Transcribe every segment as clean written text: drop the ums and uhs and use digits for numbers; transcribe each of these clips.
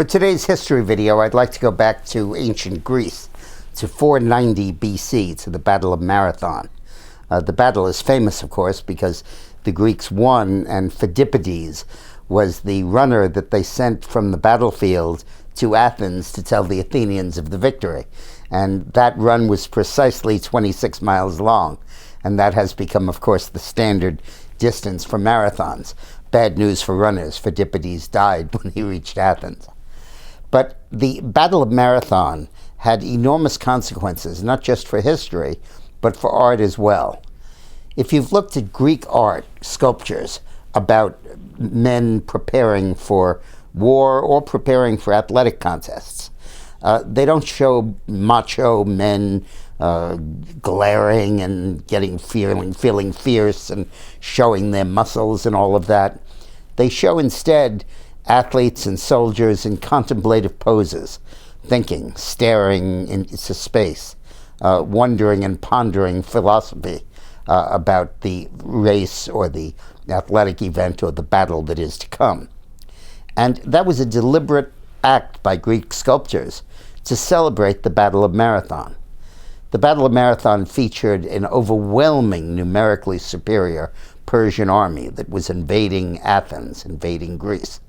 For today's history video, I'd like to go back to ancient Greece, to 490 BC, to the Battle of Marathon. The battle is famous, of course, because the Greeks won, and Phidippides was the runner that they sent from the battlefield to Athens to tell the Athenians of the victory. And that run was precisely 26 miles long, and that has become, of course, the standard distance for marathons. Bad news for runners. Phidippides died when he reached Athens. But the Battle of Marathon had enormous consequences, not just for history, but for art as well. If you've looked at Greek art, sculptures about men preparing for war or preparing for athletic contests, they don't show macho men glaring and feeling fierce and showing their muscles and all of that. They show instead athletes and soldiers in contemplative poses, thinking, staring into space, wondering and pondering philosophy about the race or the athletic event or the battle that is to come. And that was a deliberate act by Greek sculptors to celebrate the Battle of Marathon. The Battle of Marathon featured an overwhelming, numerically superior Persian army that was invading Athens, invading Greece.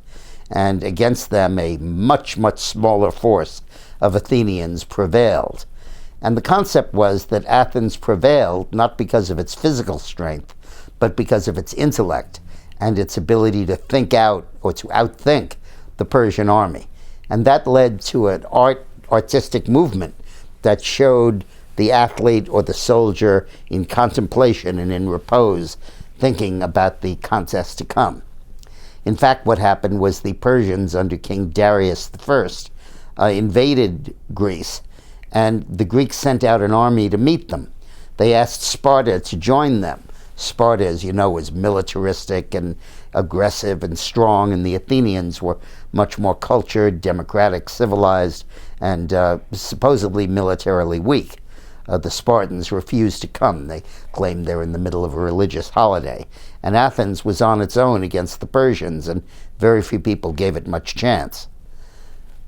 And against them, a much, much smaller force of Athenians prevailed. And the concept was that Athens prevailed not because of its physical strength, but because of its intellect and its ability to think out or to outthink the Persian army. And that led to an artistic movement that showed the athlete or the soldier in contemplation and in repose, thinking about the contest to come. In fact, what happened was the Persians under King Darius I invaded Greece, and the Greeks sent out an army to meet them. They asked Sparta to join them. Sparta, as you know, was militaristic and aggressive and strong, and the Athenians were much more cultured, democratic, civilized, and supposedly militarily weak. The Spartans refused to come. They claimed they were in the middle of a religious holiday. And Athens was on its own against the Persians, and very few people gave it much chance.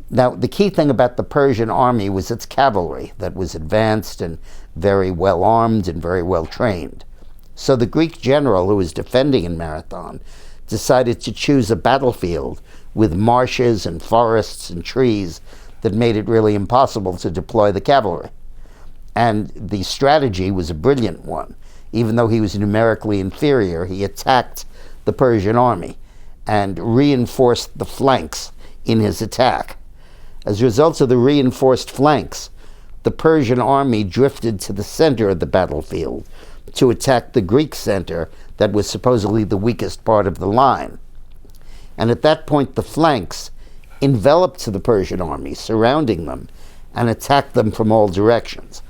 Now, the key thing about the Persian army was its cavalry that was advanced and very well armed and very well trained. So the Greek general who was defending in Marathon decided to choose a battlefield with marshes and forests and trees that made it really impossible to deploy the cavalry. And the strategy was a brilliant one. Even though he was numerically inferior, he attacked the Persian army and reinforced the flanks in his attack. As a result of the reinforced flanks, the Persian army drifted to the center of the battlefield to attack the Greek center that was supposedly the weakest part of the line. And at that point, the flanks enveloped the Persian army, surrounding them, and attacked them from all directions.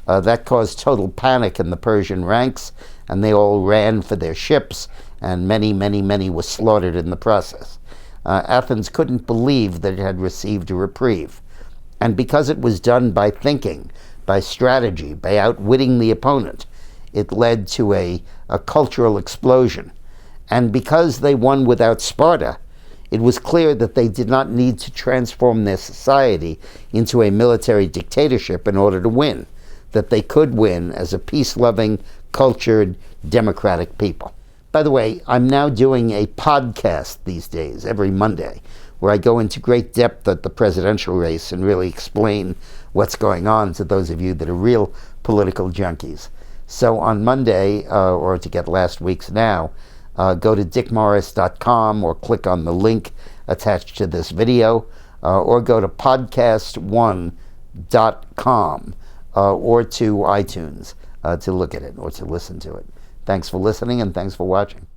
That caused total panic in the Persian ranks, and they all ran for their ships, and many, many, many were slaughtered in the process. Athens couldn't believe that it had received a reprieve. And because it was done by thinking, by strategy, by outwitting the opponent, it led to a cultural explosion. And because they won without Sparta, it was clear that they did not need to transform their society into a military dictatorship in order to win, that they could win as a peace-loving, cultured, democratic people. By the way, I'm now doing a podcast these days, every Monday, where I go into great depth at the presidential race and really explain what's going on to those of you that are real political junkies. So on Monday, or to get last week's now, go to dickmorris.com or click on the link attached to this video, or go to podcast1.com. Or to iTunes to look at it or to listen to it. Thanks for listening, and thanks for watching.